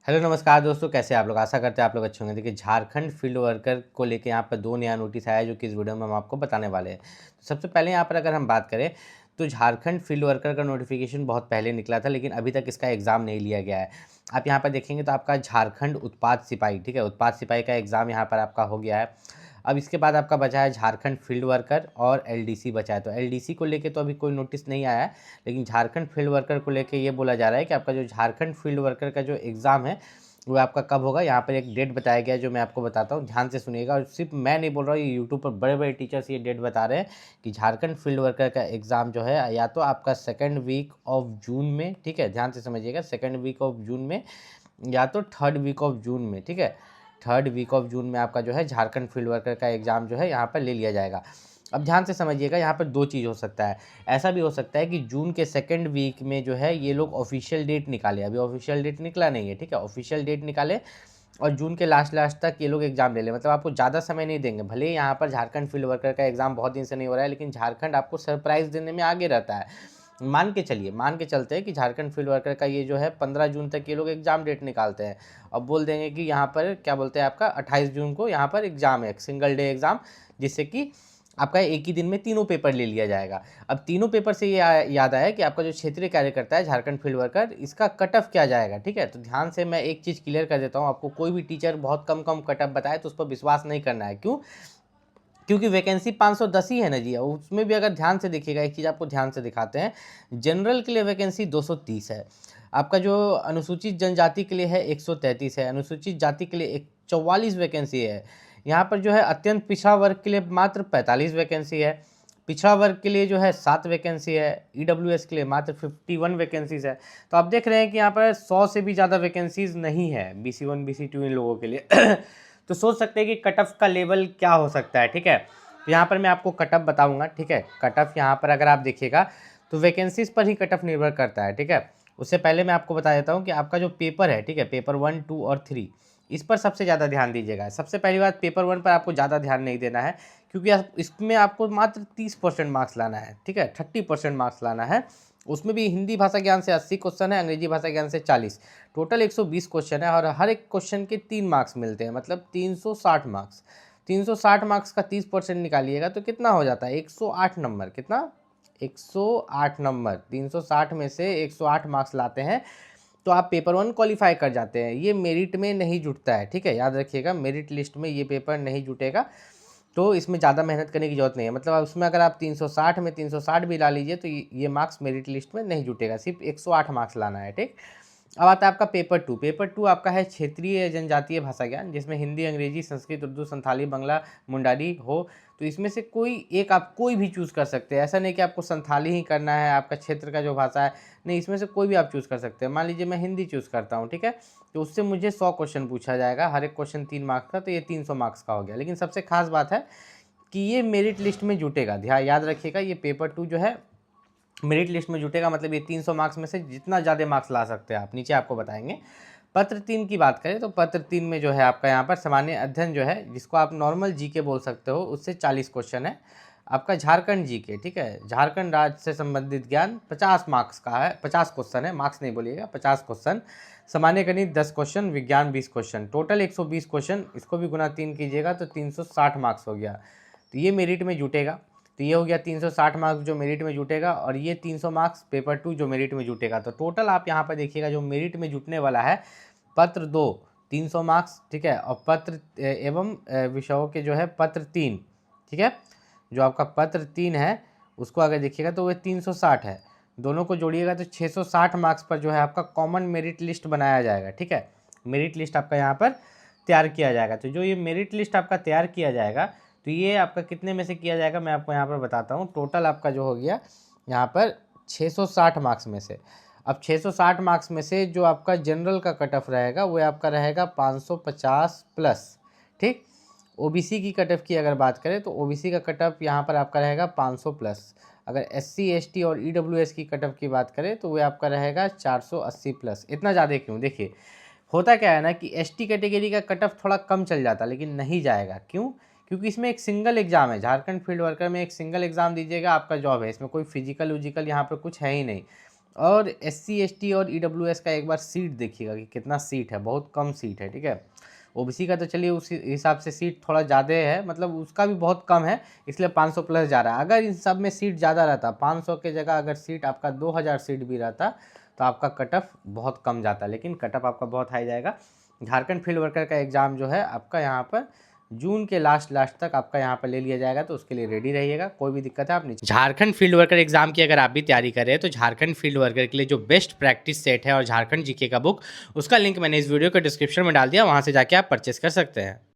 Hello नमस्कार दोस्तों, कैसे आप लोग। आशा करते हैं आप लोग अच्छे होंगे। देखिए, झारखंड फील्ड वर्कर को लेके यहाँ पर 2 नया नोटिस आया है जो कि इस वीडियो में हम आपको बताने वाले हैं। तो सबसे पहले यहाँ पर अगर हम बात करें तो झारखंड फील्ड वर्कर का नोटिफिकेशन बहुत पहले निकला था, लेकिन अभी तक इसका एग्ज़ाम नहीं लिया गया है। आप यहाँ पर देखेंगे तो आपका झारखंड उत्पाद सिपाही, ठीक है, उत्पाद सिपाही का एग्ज़ाम यहाँ पर आपका हो गया है। अब इसके बाद आपका बचा है झारखंड फील्ड वर्कर और एलडीसी बचा है। तो एलडीसी को लेके तो अभी कोई नोटिस नहीं आया है, लेकिन झारखंड फील्ड वर्कर को लेके ये बोला जा रहा है कि आपका जो झारखंड फील्ड वर्कर का जो एग्ज़ाम है वो आपका कब होगा। यहाँ पर एक डेट बताया गया है जो मैं आपको बताता हूँ, ध्यान से सुनिएगा। और सिर्फ मैं नहीं बोल रहा हूँ, ये यूट्यूब पर बड़े बड़े टीचर्स ये डेट बता रहे हैं कि झारखंड फील्ड वर्कर का एग्ज़ाम जो है या तो आपका सेकेंड वीक ऑफ जून में, ठीक है, ध्यान से समझिएगा, सेकेंड वीक ऑफ जून में या तो थर्ड वीक ऑफ जून में, ठीक है, थर्ड वीक ऑफ जून में आपका जो है झारखंड फील्ड वर्कर का एग्ज़ाम जो है यहाँ पर ले लिया जाएगा। अब ध्यान से समझिएगा, यहाँ पर 2 चीज़ हो सकता है। ऐसा भी हो सकता है कि जून के सेकंड वीक में जो है ये लोग ऑफिशियल डेट निकाले। अभी ऑफिशियल डेट निकला नहीं है, ठीक है, ऑफिशियल डेट निकाले और जून के लास्ट तक ये लोग एग्ज़ाम ले लें। मतलब आपको ज़्यादा समय नहीं देंगे। भले ही यहाँ पर झारखंड फील्ड वर्कर का एग्ज़ाम बहुत दिन से नहीं हो रहा है, लेकिन झारखंड आपको सरप्राइज़ देने में आगे रहता है। मान के चलते हैं कि झारखंड फील्ड वर्कर का ये जो है 15 जून तक ये लोग एग्ज़ाम डेट निकालते हैं और बोल देंगे कि यहाँ पर क्या बोलते हैं, आपका 28 जून को यहाँ पर एग्ज़ाम है, सिंगल डे एग्ज़ाम, जिससे कि आपका एक ही दिन में तीनों पेपर ले लिया जाएगा। अब तीनों पेपर से ये याद आया कि आपका जो क्षेत्रीय कार्यकर्ता है झारखंड फील्ड वर्कर, इसका कट ऑफ क्या जाएगा, ठीक है। तो ध्यान से मैं एक चीज़ क्लियर कर देता हूँ आपको, कोई भी टीचर बहुत कम कट ऑफ बताए तो उस पर विश्वास नहीं करना है। क्यों? क्योंकि वैकेंसी 510 ही है ना जी। उसमें भी अगर ध्यान से देखिएगा, एक चीज़ आपको ध्यान से दिखाते हैं, जनरल के लिए वैकेंसी 230 है, आपका जो अनुसूचित जनजाति के लिए है 133 है, अनुसूचित जाति के लिए 44 वैकेंसी है। यहाँ पर जो है अत्यंत पिछड़ा वर्ग के लिए मात्र 45 वैकेंसी है, पिछड़ा वर्ग के लिए जो है 7 वैकेंसी है, ईडब्ल्यूएस के लिए मात्र 51 वैकेंसीज है। तो आप देख रहे हैं कि यहाँ पर 100 से भी ज़्यादा वैकेंसीज नहीं है BC1 BC2 इन लोगों के लिए। तो सोच सकते हैं कि कट ऑफ का लेवल क्या हो सकता है, ठीक है। तो यहाँ पर मैं आपको कट ऑफ बताऊँगा, ठीक है। कट ऑफ यहाँ पर अगर आप देखिएगा तो वैकेंसीज पर ही कट ऑफ निर्भर करता है, ठीक है। उससे पहले मैं आपको बता देता हूँ कि आपका जो पेपर है, ठीक है, पेपर 1, 2 और 3, इस पर सबसे ज़्यादा ध्यान दीजिएगा। सबसे पहली बात, पेपर 1 पर आपको ज़्यादा ध्यान नहीं देना है, क्योंकि इसमें आपको मात्र 30% मार्क्स लाना है, ठीक है, 30% मार्क्स लाना है। उसमें भी हिंदी भाषा ज्ञान से 80 क्वेश्चन है, अंग्रेजी भाषा ज्ञान से 40, टोटल 120 क्वेश्चन है और हर एक क्वेश्चन के 3 मार्क्स मिलते हैं, मतलब 360 मार्क्स। 360 मार्क्स का 30% निकालिएगा तो कितना हो जाता है, 108 नंबर। कितना? 108 नंबर। 360 में से 108 मार्क्स लाते हैं तो आप पेपर 1 क्वालिफाई कर जाते हैं। ये मेरिट में नहीं जुटता है, ठीक है, याद रखिएगा, मेरिट लिस्ट में ये पेपर नहीं जुटेगा। तो इसमें ज़्यादा मेहनत करने की ज़रूरत नहीं है। मतलब उसमें अगर आप 360 में 360 भी ला लीजिए तो ये मार्क्स मेरिट लिस्ट में नहीं जुटेगा, सिर्फ 108 मार्क्स लाना है, ठीक। अब आता है आपका पेपर 2। पेपर 2 आपका है क्षेत्रीय जनजातीय भाषा ज्ञान, जिसमें हिंदी, अंग्रेजी, संस्कृत, उर्दू, संथाली, बंगला, मुंडारी हो। तो इसमें से कोई एक आप कोई भी चूज़ कर सकते हैं। ऐसा नहीं कि आपको संथाली ही करना है, आपका क्षेत्र का जो भाषा है, नहीं, इसमें से कोई भी आप चूज़ कर सकते हैं। मान लीजिए मैं हिंदी चूज़ करता हूँ, ठीक है, तो उससे मुझे 100 क्वेश्चन पूछा जाएगा, हर एक क्वेश्चन 3 मार्क्स का, तो ये 300 मार्क्स का हो गया। लेकिन सबसे खास बात है कि ये मेरिट लिस्ट में जुटेगा। ध्यान याद रखिएगा, ये पेपर 2 जो है मेरिट लिस्ट में जुटेगा। मतलब ये 300 मार्क्स में से जितना ज़्यादा मार्क्स ला सकते हैं आप, नीचे आपको बताएंगे। पत्र 3 की बात करें तो पत्र 3 में जो है आपका यहाँ पर सामान्य अध्ययन जो है, जिसको आप नॉर्मल जीके बोल सकते हो, उससे 40 क्वेश्चन है। आपका झारखंड जीके, ठीक है, झारखंड राज्य से संबंधित ज्ञान 50 मार्क्स का है, 50 क्वेश्चन है, मार्क्स नहीं बोलिएगा, 50 क्वेश्चन। सामान्य गणित 10 क्वेश्चन, विज्ञान 20 क्वेश्चन, टोटल 120 क्वेश्चन। इसको भी गुना 3 कीजिएगा तो 360 मार्क्स हो गया। तो ये मेरिट में जुटेगा। तो ये हो गया 360 मार्क्स जो मेरिट में जुटेगा, और ये 300 मार्क्स पेपर 2 जो मेरिट में जुटेगा। तो टोटल आप यहाँ पर देखिएगा जो मेरिट में जुटने वाला है, पत्र 2 300 मार्क्स, ठीक है, और पत्र एवं विषयों के जो है पत्र 3, ठीक है, जो आपका पत्र 3 है उसको अगर देखिएगा तो वह 360 है। दोनों को जोड़िएगा तो 660 मार्क्स पर जो है आपका कॉमन मेरिट लिस्ट बनाया जाएगा, ठीक है। मेरिट लिस्ट आपका यहाँ पर तैयार किया जाएगा। तो जो ये मेरिट लिस्ट आपका तैयार किया जाएगा, तो ये आपका कितने में से किया जाएगा मैं आपको यहाँ पर बताता हूँ। टोटल आपका जो हो गया यहाँ पर 660 मार्क्स में से, अब 660 मार्क्स में से जो आपका जनरल का कट ऑफ रहेगा वो आपका रहेगा 550 प्लस, ठीक। ओबीसी की कट ऑफ की अगर बात करें तो ओबीसी का कट ऑफ यहाँ पर आपका रहेगा 500 प्लस। अगर एससी एसटी और ईडब्ल्यूएस की कट ऑफ की बात करें तो वो आपका रहेगा 480 प्लस। इतना ज़्यादा क्यों? देखिए, होता क्या है ना कि एसटी कैटेगरी का कट ऑफ थोड़ा कम चल जाता, लेकिन नहीं जाएगा। क्यों? क्योंकि इसमें एक सिंगल एग्जाम है। झारखंड फील्ड वर्कर में एक सिंगल एग्जाम दीजिएगा, आपका जॉब है। इसमें कोई फिजिकल विजिकल यहाँ पर कुछ है ही नहीं। और SC ST और EWS का एक बार सीट देखिएगा कि कितना सीट है, बहुत कम सीट है, ठीक है। OBC का तो चलिए उस हिसाब से सीट थोड़ा ज़्यादा है, मतलब उसका भी बहुत कम है, इसलिए 500 प्लस जा रहा है। अगर इन सब में सीट ज़्यादा रहता, 500 के जगह अगर सीट आपका 2000 सीट भी रहता, तो आपका कट ऑफ बहुत कम जाता, लेकिन कट ऑफ आपका बहुत हाई जाएगा। झारखंड फील्ड वर्कर का एग्ज़ाम जो है आपका यहाँ पर जून के लास्ट तक आपका यहाँ पर ले लिया जाएगा, तो उसके लिए रेडी रहिएगा। कोई भी दिक्कत है आप नहीं। झारखंड फील्ड वर्कर एग्जाम की अगर आप भी तैयारी कर रहे हैं, तो झारखंड फील्ड वर्कर के लिए जो बेस्ट प्रैक्टिस सेट है और झारखंड जीके का बुक, उसका लिंक मैंने इस वीडियो के डिस्क्रिप्शन में डाल दिया, वहाँ से जाके आप परचेस कर सकते हैं।